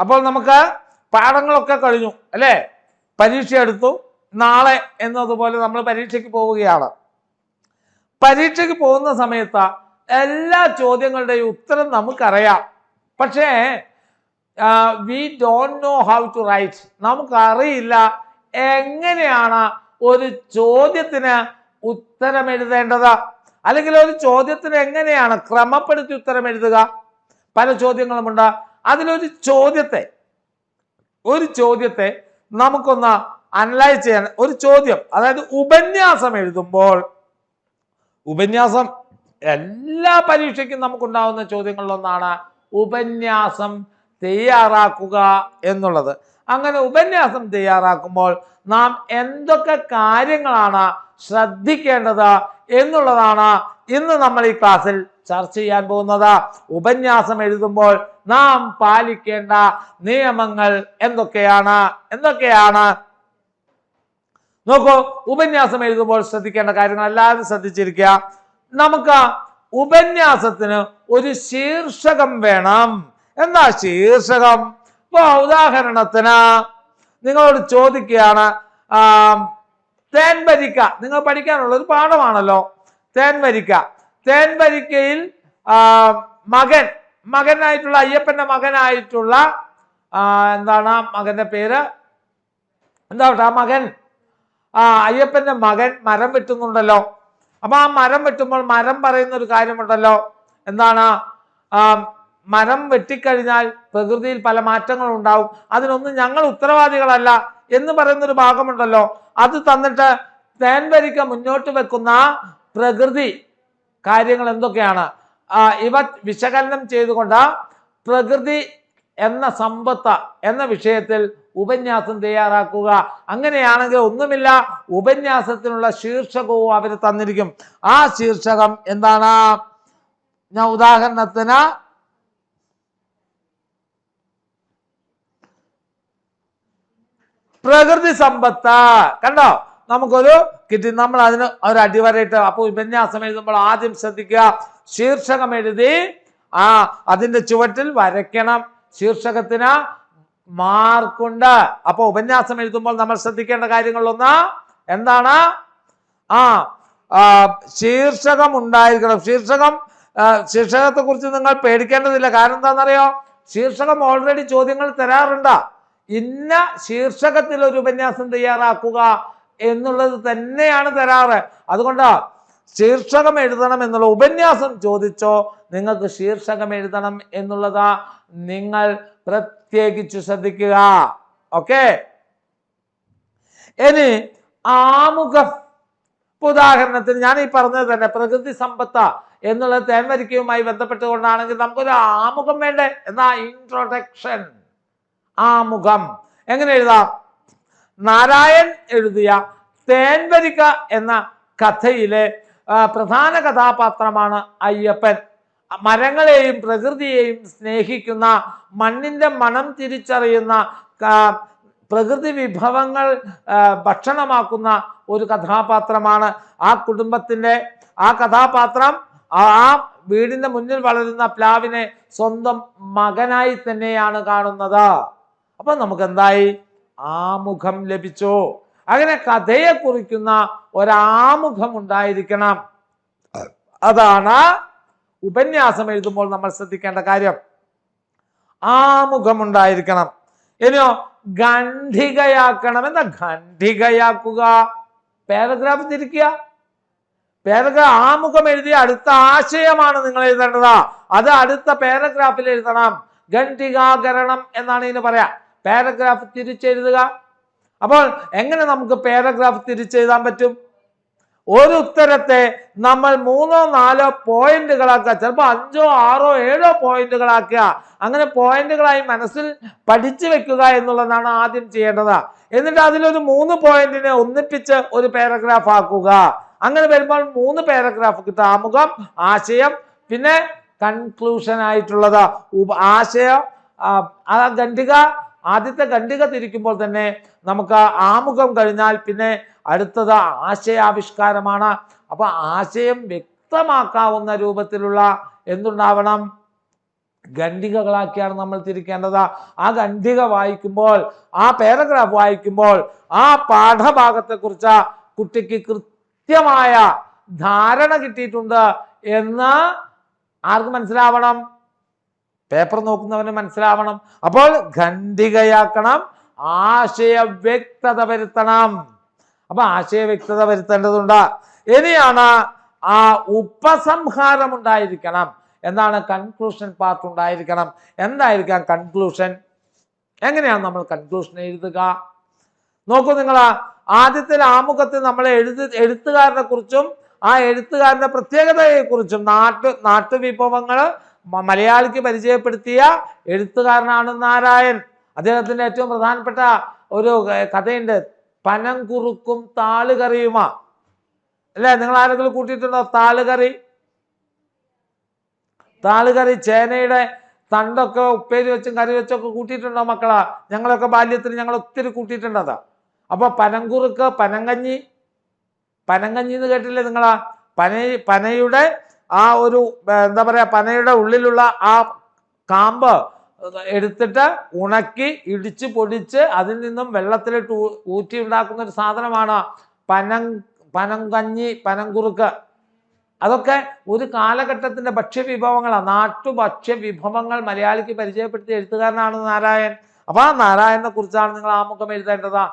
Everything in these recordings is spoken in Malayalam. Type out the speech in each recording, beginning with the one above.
അപ്പോൾ നമുക്ക് പാഠങ്ങളൊക്കെ കഴിഞ്ഞു അല്ലേ? പരീക്ഷ എടുത്തു. നാളെ എന്നതുപോലെ നമ്മൾ പരീക്ഷയ്ക്ക് പോവുകയാണ്. പരീക്ഷയ്ക്ക് പോകുന്ന സമയത്ത് എല്ലാ ചോദ്യങ്ങളുടെയും ഉത്തരം നമുക്കറിയാം. പക്ഷേ we don't know how to write. നമുക്കറിയില്ല എങ്ങനെയാണ് ഒരു ചോദ്യത്തിന് ഉത്തരം എഴുതേണ്ടത്, അല്ലെങ്കിൽ ഒരു ചോദ്യത്തിന് എങ്ങനെയാണ് ക്രമപ്പെടുത്തി ഉത്തരം എഴുതുക. പല ചോദ്യങ്ങളുമുണ്ട്. അതിലൊരു ചോദ്യത്തെ നമുക്കൊന്ന് അനലൈസ് ചെയ്യാൻ, ഒരു ചോദ്യം, അതായത് ഉപന്യാസം എഴുതുമ്പോൾ, ഉപന്യാസം എല്ലാ പരീക്ഷയ്ക്കും നമുക്കുണ്ടാവുന്ന ചോദ്യങ്ങളിലൊന്നാണ് ഉപന്യാസം തയ്യാറാക്കുക എന്നുള്ളത്. അങ്ങനെ ഉപന്യാസം തയ്യാറാക്കുമ്പോൾ നാം എന്തൊക്കെ കാര്യങ്ങളാണ് ശ്രദ്ധിക്കേണ്ടത് എന്നുള്ളതാണ് ഇന്ന് നമ്മൾ ഈ ക്ലാസ്സിൽ ചർച്ച ചെയ്യാൻ പോകുന്നത്. ഉപന്യാസം എഴുതുമ്പോൾ നാം പാലിക്കേണ്ട നിയമങ്ങൾ എന്തൊക്കെയാണ്? നോക്കൂ, ഉപന്യാസം എഴുതുമ്പോൾ ശ്രദ്ധിക്കേണ്ട കാര്യങ്ങൾ എല്ലാവരും ശ്രദ്ധിച്ചിരിക്കുക. നമുക്ക് ഉപന്യാസത്തിന് ഒരു ശീർഷകം വേണം. എന്താ ശീർഷകം? ഇപ്പൊ ഉദാഹരണത്തിന് നിങ്ങളോട് ചോദിക്കുകയാണ്, തേൻവരിക്ക, നിങ്ങൾ പഠിക്കാനുള്ള ഒരു പാഠമാണല്ലോ തേൻവരിക്ക. തേൻവരിക്കയിൽ മകനായിട്ടുള്ള അയ്യപ്പന്റെ മകനായിട്ടുള്ള എന്താണ് മകന്റെ പേര്? എന്താ മകൻ? അയ്യപ്പന്റെ മകൻ മരം വെട്ടുന്നുണ്ടല്ലോ. അപ്പൊ ആ മരം വെട്ടുമ്പോൾ മരം പറയുന്ന ഒരു കാര്യമുണ്ടല്ലോ. എന്താണ്? മരം വെട്ടിക്കഴിഞ്ഞാൽ പ്രകൃതിയിൽ പല മാറ്റങ്ങളും ഉണ്ടാവും, അതിനൊന്നും ഞങ്ങൾ ഉത്തരവാദികളല്ല എന്ന് പറയുന്നൊരു ഭാഗമുണ്ടല്ലോ. അത് തന്നിട്ട് തേൻവരിക്ക മുന്നോട്ട് വെക്കുന്ന പ്രകൃതി കാര്യങ്ങൾ എന്തൊക്കെയാണ്? ഇവ വിശകലനം ചെയ്തുകൊണ്ട് പ്രകൃതി എന്ന സമ്പത്ത് എന്ന വിഷയത്തിൽ ഉപന്യാസം തയ്യാറാക്കുക. അങ്ങനെയാണെങ്കിൽ ഒന്നുമില്ല, ഉപന്യാസത്തിനുള്ള ശീർഷകവും അവർ തന്നിരിക്കും. ആ ശീർഷകം എന്താണ്? ഞാൻ ഉദാഹരണത്തിന് പ്രകൃതി സമ്പത്ത് കണ്ടോ, നമുക്കൊരു കിട്ടി. നമ്മൾ അതിന് ഒരു അടിവരയിട്ട്. അപ്പോൾ ഉപന്യാസം എഴുതുമ്പോൾ ആദ്യം ശ്രദ്ധിക്കുക, ശീർഷകം എഴുതി അതിന്റെ ചുവട്ടിൽ വരയ്ക്കണം. ശീർഷകത്തിന് മാർക്കുണ്ട്. അപ്പൊ ഉപന്യാസം എഴുതുമ്പോൾ നമ്മൾ ശ്രദ്ധിക്കേണ്ട കാര്യങ്ങളൊന്ന് എന്താണ്? ശീർഷകം ഉണ്ടായിരിക്കണം. ശീർഷകത്തെ കുറിച്ച് നിങ്ങൾ പേടിക്കേണ്ടതില്ല. കാരണം എന്താണെന്നറിയോ? ശീർഷകം ഓൾറെഡി ചോദ്യങ്ങൾ തരാറുണ്ട്. ഇന്ന ശീർഷകത്തിൽ ഒരു ഉപന്യാസം തയ്യാറാക്കുക എന്നുള്ളത് തന്നെയാണ് തരാറ്. അതുകൊണ്ട് ശീർഷകം എഴുതണം എന്നുള്ള, ഉപന്യാസം ചോദിച്ചോ നിങ്ങൾക്ക് ശീർഷകം എഴുതണം എന്നുള്ളത് നിങ്ങൾ പ്രത്യേകിച്ച് ശ്രദ്ധിക്കുക. ഓക്കെ, ഇനി ആമുഖം. ഉദാഹരണത്തിന് ഞാൻ ഈ പറഞ്ഞത് തന്നെ പ്രകൃതി സമ്പത്ത് എന്നുള്ള തേൻവരിക്കയുമായി ബന്ധപ്പെട്ടുകൊണ്ടാണെങ്കിൽ നമുക്കൊരു ആമുഖം വേണ്ടേ? എന്നാ ഇൻട്രൊഡക്ഷൻ, ആമുഖം. എങ്ങനെ എഴുതാം? നാരായൺ എഴുതിയ തേൻവരിക്ക എന്ന കഥയിലെ പ്രധാന കഥാപാത്രമാണ് അയ്യപ്പൻ. മരങ്ങളെയും പ്രകൃതിയെയും സ്നേഹിക്കുന്ന, മണ്ണിന്റെ മണം തിരിച്ചറിയുന്ന, പ്രകൃതി വിഭവങ്ങൾ ഭക്ഷണമാക്കുന്ന ഒരു കഥാപാത്രമാണ്. ആ കുടുംബത്തിന്റെ ആ കഥാപാത്രം ആ വീടിന്റെ മുന്നിൽ വളരുന്ന പ്ലാവിനെ സ്വന്തം മകനായി തന്നെയാണ് കാണുന്നത്. അപ്പൊ നമുക്ക് എന്തായി? ആമുഖം ലഭിച്ചു. അങ്ങനെ കഥയെ കുറിക്കുന്ന ഒരാമുഖം ഉണ്ടായിരിക്കണം. അതാണ് ഉപന്യാസം എഴുതുമ്പോൾ നമ്മൾ ശ്രദ്ധിക്കേണ്ട കാര്യം. ആമുഖം ഉണ്ടായിരിക്കണം. ഇനിയോ ഖണ്ഡികയാക്കണം. എന്താ ഖണ്ഡികയാക്കുക? പാരഗ്രാഫ് തിരിക്കുക. ആമുഖം എഴുതി അടുത്ത ആശയമാണ് നിങ്ങൾ എഴുതേണ്ടത്. അത് അടുത്ത പാരഗ്രാഫിൽ എഴുതണം. ഖണ്ഡികാകരണം എന്നാണ് ഇതിന് പറയാ. പാരഗ്രാഫ് തിരിച്ചെഴുതുക. അപ്പോൾ എങ്ങനെ നമുക്ക് പാരഗ്രാഫ് തിരിച്ചെഴുതാൻ പറ്റും? ഒരു ഉത്തരത്തെ നമ്മൾ 3 or 4 പോയിന്റുകളാക്കുക, ചിലപ്പോൾ 5 or 6 or 7 പോയിന്റുകളാക്കുക. അങ്ങനെ പോയിന്റുകളായി മനസ്സിൽ പഠിച്ചു വെക്കുക എന്നുള്ളതാണ് ആദ്യം ചെയ്യേണ്ടത്. എന്നിട്ട് അതിലൊരു 3 പോയിന്റിനെ ഒന്നിപ്പിച്ച് ഒരു പാരഗ്രാഫ് ആക്കുക. അങ്ങനെ വരുമ്പോൾ 3 പാരഗ്രാഫ് കിട്ടും. ആമുഖം, ആശയം, പിന്നെ കൺക്ലൂഷൻ ആയിട്ടുള്ളത്. ആശയം ആദ്യത്തെ ഖണ്ഡിക തിരിക്കുമ്പോൾ തന്നെ നമുക്ക് ആമുഖം കഴിഞ്ഞാൽ പിന്നെ അടുത്തത് ആശയാവിഷ്കാരമാണ്. അപ്പൊ ആശയം വ്യക്തമാക്കാവുന്ന രൂപത്തിലുള്ള എന്തുണ്ടാവണം? ഖണ്ഡികകളാക്കിയാണ് നമ്മൾ തിരിക്കേണ്ടത്. ആ ഖണ്ഡിക വായിക്കുമ്പോൾ, ആ പാരഗ്രാഫ് വായിക്കുമ്പോൾ ആ പാഠഭാഗത്തെക്കുറിച്ച് കുട്ടിക്ക് കൃത്യമായ ധാരണ കിട്ടിയിട്ടുണ്ട് എന്ന് ആർക്ക് മനസ്സിലാവണം? പേപ്പർ നോക്കുന്നവന് മനസ്സിലാവണം. അപ്പോൾ ഖണ്ഡികയാക്കണം, ആശയ വ്യക്തത വരുത്തണം. അപ്പൊ ആശയ വ്യക്തത വരുത്തേണ്ടതുണ്ട്. ഇനിയാണ് ആ ഉപസംഹാരം ഉണ്ടായിരിക്കണം. എന്താണ്? കൺക്ലൂഷൻ പാർട്ട് ഉണ്ടായിരിക്കണം. എന്തായിരിക്കാം കൺക്ലൂഷൻ? എങ്ങനെയാണ് നമ്മൾ കൺക്ലൂഷൻ എഴുതുക? നോക്കൂ നിങ്ങൾ, ആദ്യത്തെ ആമുഖത്തിൽ നമ്മൾ എഴുത്തുകാരനെ കുറിച്ചും ആ എഴുത്തുകാരന്റെ പ്രത്യേകതയെ കുറിച്ചും നാട്ടുവിഭവങ്ങൾ മലയാളിക്ക് പരിചയപ്പെടുത്തിയ എഴുത്തുകാരനാണ് നാരായൺ. അദ്ദേഹത്തിന്റെ ഏറ്റവും പ്രധാനപ്പെട്ട ഒരു കഥയുണ്ട്, പനംകുറുക്കും താളുകറിയുമാ. അല്ലേ? നിങ്ങൾ ആരെങ്കിലും കൂട്ടിയിട്ടുണ്ടോ താളുകറി? താളുകറി ചേനയുടെ തണ്ടൊക്കെ ഉപ്പേരി വെച്ചും കറി വെച്ചൊക്കെ കൂട്ടിയിട്ടുണ്ടോ മക്കളാ? ഞങ്ങളൊക്കെ ബാല്യത്തിൽ ഞങ്ങൾ ഒത്തിരി കൂട്ടിയിട്ടുണ്ട് അതാ. അപ്പൊ പനംകുറുക്ക്, പനങ്കഞ്ഞി എന്ന് കേട്ടില്ലേ നിങ്ങളാ? പനയുടെ ആ ഒരു എന്താ പറയാ, പനയുടെ ഉള്ളിലുള്ള ആ കാമ്പ് എടുത്തിട്ട് ഉണക്കി ഇടിച്ച് പൊടിച്ച് അതിൽ നിന്നും വെള്ളത്തിലിട്ട് ഊറ്റി ഉണ്ടാക്കുന്ന ഒരു സാധനമാണ് പനങ്കഞ്ഞി, പനംകുറുക്ക്. അതൊക്കെ ഒരു കാലഘട്ടത്തിന്റെ ഭക്ഷ്യവിഭവങ്ങളാണ്. നാട്ടുഭക്ഷ്യ വിഭവങ്ങൾ മലയാളിക്ക് പരിചയപ്പെടുത്തിയ എഴുത്തുകാരനാണ് നാരായൺ. അപ്പൊ ആ നാരായണനെ കുറിച്ചാണ് നിങ്ങൾ ആമുഖം എഴുതേണ്ടത്.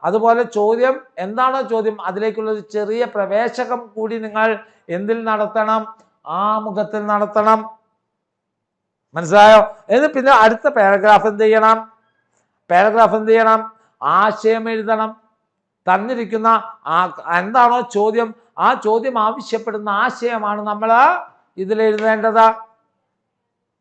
അതുപോലെ ചോദ്യം എന്താണോ ചോദ്യം, അതിലേക്കുള്ള ഒരു ചെറിയ പ്രവേശകം കൂടി നിങ്ങൾ എന്തിൽ നടത്തണം? ആമുഖത്തിൽ നടത്തണം. മനസ്സിലായോ? എന്ന് പിന്നെ അടുത്ത പാരഗ്രാഫ് എന്ത് ചെയ്യണം? ആശയം എഴുതണം. തന്നിരിക്കുന്ന എന്താണോ ചോദ്യം, ആ ചോദ്യം ആവശ്യപ്പെടുന്ന ആശയമാണ് നമ്മൾ ഇതിൽ എഴുതേണ്ടത്.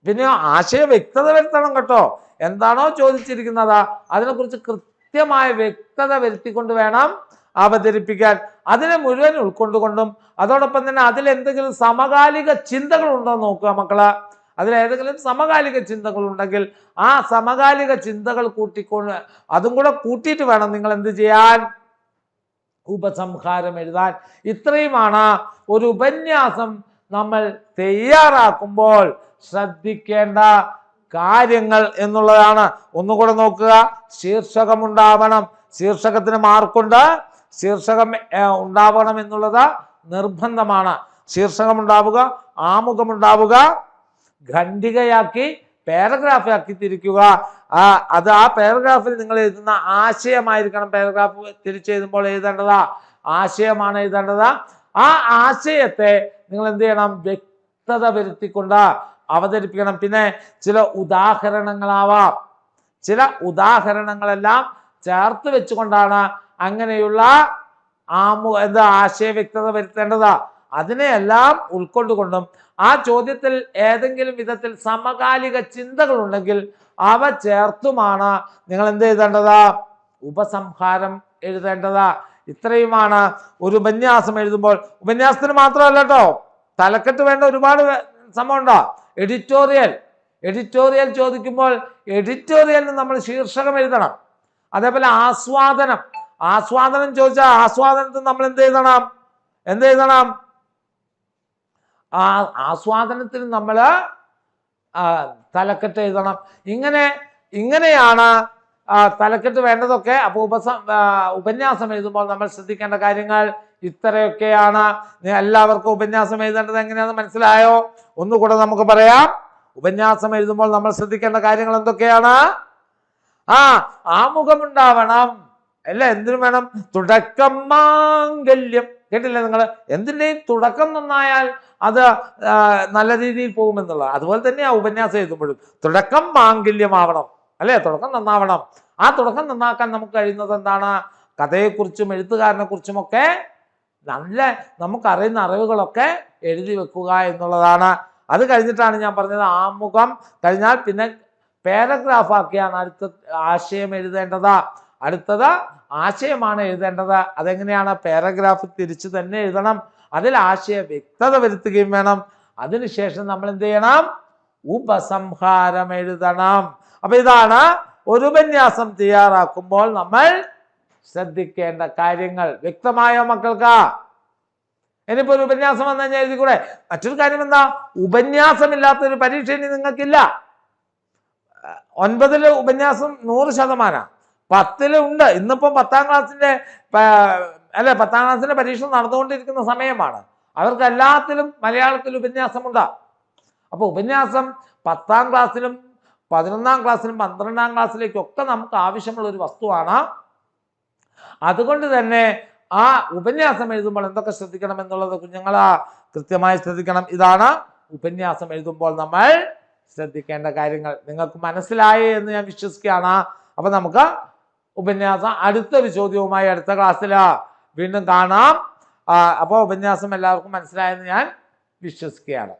പിന്നെ ആശയ വ്യക്തത വരുത്തണം കേട്ടോ. എന്താണോ ചോദിച്ചിരിക്കുന്നത് അതിനെക്കുറിച്ച് കൃത്യമായ വ്യക്തത വരുത്തിക്കൊണ്ട് വേണം അവതരിപ്പിക്കാൻ. അതിനെ മുഴുവൻ ഉൾക്കൊണ്ടുകൊണ്ടും അതോടൊപ്പം തന്നെ അതിലെന്തെങ്കിലും സമകാലിക ചിന്തകൾ ഉണ്ടോ നോക്കുക മക്കള്. അതിലേതെങ്കിലും സമകാലിക ചിന്തകൾ ഉണ്ടെങ്കിൽ ആ സമകാലിക ചിന്തകൾ കൂട്ടിക്കൊണ്ട് അതും കൂടെ കൂട്ടിയിട്ട് വേണം നിങ്ങൾ എന്ത് ചെയ്യാൻ? ഉപസംഹാരം എഴുതാൻ. ഇത്രയുമാണ് ഒരു ഉപന്യാസം നമ്മൾ തയ്യാറാക്കുമ്പോൾ ശ്രദ്ധിക്കേണ്ട കാര്യങ്ങൾ എന്നുള്ളതാണ്. ഒന്നുകൂടെ നോക്കുക. ശീർഷകം ഉണ്ടാവണം. ശീർഷകത്തിന് മാർക്കുണ്ട്. ശീർഷകം ഉണ്ടാവണം എന്നുള്ളത് നിർബന്ധമാണ്. ശീർഷകം ഉണ്ടാവുക, ആമുഖം ഉണ്ടാവുക, ഖണ്ഡികയാക്കി പാരഗ്രാഫാക്കി തിരിക്കുക. അത് ആ പാരഗ്രാഫിൽ നിങ്ങൾ എഴുതുന്ന ആശയമായിരിക്കണം. പാരഗ്രാഫ് തിരിച്ചെഴുതുമ്പോൾ എഴുതേണ്ടത് ആശയമാണ് എഴുതേണ്ടത്. ആ ആശയത്തെ നിങ്ങൾ എന്ത് ചെയ്യണം? വ്യക്തത വരുത്തിക്കൊണ്ട് അവതരിപ്പിക്കണം. പിന്നെ ചില ഉദാഹരണങ്ങളാവാം. ചില ഉദാഹരണങ്ങളെല്ലാം ചേർത്ത് വെച്ചുകൊണ്ടാണ് അങ്ങനെയുള്ള ആശയ വ്യക്തത വരുത്തേണ്ടത്. അതിനെയെല്ലാം ഉൾക്കൊണ്ടുകൊണ്ടും ആ ചോദ്യത്തിൽ ഏതെങ്കിലും വിധത്തിൽ സമകാലിക ചിന്തകൾ ഉണ്ടെങ്കിൽ അവ ചേർത്തുമാണ് നിങ്ങൾ എന്ത് എഴുതേണ്ടത്? ഉപസംഹാരം എഴുതേണ്ടത്. ഇത്രയുമാണ് ഒരു ഉപന്യാസം എഴുതുമ്പോൾ. ഉപന്യാസത്തിന് മാത്രമല്ല കേട്ടോ, തലക്കെട്ട് വേണ്ട ഒരുപാട് സംഭവം ഉണ്ടോ. എഡിറ്റോറിയൽ ചോദിക്കുമ്പോൾ എഡിറ്റോറിയലിന് നമ്മൾ ശീർഷകം എഴുതണം. അതേപോലെ ആസ്വാദനം ചോദിച്ചാൽ ആസ്വാദനത്തിൽ നമ്മൾ എന്ത് എഴുതണം? ആസ്വാദനത്തിൽ നമ്മൾ തലക്കെട്ട് എഴുതണം. ഇങ്ങനെയാണ് തലക്കെട്ട് വേണ്ടതൊക്കെ. അപ്പോൾ ഉപന്യാസം എഴുതുമ്പോൾ നമ്മൾ ശ്രദ്ധിക്കേണ്ട കാര്യങ്ങൾ ഇത്രയൊക്കെയാണ്. എല്ലാവർക്കും ഉപന്യാസം എഴുതേണ്ടത് എങ്ങനെയാണെന്ന് മനസ്സിലായോ? ഒന്നുകൂടെ നമുക്ക് പറയാം. ഉപന്യാസം എഴുതുമ്പോൾ നമ്മൾ ശ്രദ്ധിക്കേണ്ട കാര്യങ്ങൾ എന്തൊക്കെയാണ്? ആമുഖം ഉണ്ടാവണം. അല്ല, എന്തിനു വേണം? തുടക്കം മാംഗല്യം. കേട്ടില്ലേ നിങ്ങൾ? എന്തിൻ്റെയും തുടക്കം നന്നായാൽ അത് നല്ല രീതിയിൽ പോകുമെന്നുള്ളത്. അതുപോലെ തന്നെയാ ഉപന്യാസം എഴുതുമ്പോഴും തുടക്കം മാംഗല്യമാവണം. അല്ലേ? തുടക്കം നന്നാവണം. ആ തുടക്കം നന്നാക്കാൻ നമുക്ക് കഴിയുന്നത് എന്താണ്? കഥയെക്കുറിച്ചും എഴുത്തുകാരനെ കുറിച്ചുമൊക്കെ നമുക്കറിയുന്ന അറിവുകളൊക്കെ എഴുതി വെക്കുക എന്നുള്ളതാണ്. അത് കഴിഞ്ഞിട്ടാണ് ഞാൻ പറഞ്ഞത് ആമുഖം കഴിഞ്ഞാൽ പിന്നെ പാരഗ്രാഫാക്കിയാണ് അടുത്ത ആശയം എഴുതേണ്ടത്. അടുത്തത് ആശയമാണ് എഴുതേണ്ടത്. അതെങ്ങനെയാണ്? പാരഗ്രാഫ് തിരിച്ച് തന്നെ എഴുതണം. അതിൽ ആശയ വ്യക്തത വരുത്തുകയും വേണം. അതിനുശേഷം നമ്മൾ എന്ത് ചെയ്യണം? ഉപസംഹാരം എഴുതണം. അപ്പൊ ഇതാണ് ഒരു ഉപന്യാസം തയ്യാറാക്കുമ്പോൾ നമ്മൾ ശ്രദ്ധിക്കേണ്ട കാര്യങ്ങൾ. വ്യക്തമായോ മക്കൾക്ക്? ഇനിയിപ്പോ ഒരു ഉപന്യാസം വന്നു കഴിഞ്ഞാൽ എഴുതി കൂടെ? മറ്റൊരു കാര്യം എന്താ, ഉപന്യാസമില്ലാത്തൊരു പരീക്ഷ ഇനി നിങ്ങൾക്കില്ല. 9 ഉപന്യാസം 100%, 10 ഉണ്ട്. ഇന്നിപ്പം 10ാം ക്ലാസ്സിന്റെ 10ാം ക്ലാസ്സിന്റെ പരീക്ഷ നടന്നുകൊണ്ടിരിക്കുന്ന സമയമാണ്. അവർക്ക് എല്ലാത്തിലും മലയാളത്തിൽ ഉപന്യാസമുണ്ട്. അപ്പൊ ഉപന്യാസം 10ാം ക്ലാസ്സിലും 11ാം ക്ലാസ്സിലും 12ാം ക്ലാസ്സിലേക്കൊക്കെ നമുക്ക് ആവശ്യമുള്ള ഒരു വസ്തുവാണ്. അതുകൊണ്ട് തന്നെ ആ ഉപന്യാസം എഴുതുമ്പോൾ എന്തൊക്കെ ശ്രദ്ധിക്കണം എന്നുള്ളത് കുഞ്ഞുങ്ങൾ കൃത്യമായി ശ്രദ്ധിക്കണം. ഇതാണ് ഉപന്യാസം എഴുതുമ്പോൾ നമ്മൾ ശ്രദ്ധിക്കേണ്ട കാര്യങ്ങൾ. നിങ്ങൾക്ക് മനസ്സിലായി എന്ന് ഞാൻ വിശ്വസിക്കുകയാണ്. അപ്പൊ നമുക്ക് ഉപന്യാസം അടുത്തൊരു ചോദ്യവുമായി അടുത്ത ക്ലാസ്സിൽ വീണ്ടും കാണാം. അപ്പോൾ ഉപന്യാസം എല്ലാവർക്കും മനസ്സിലായെന്ന് ഞാൻ വിശ്വസിക്കുകയാണ്.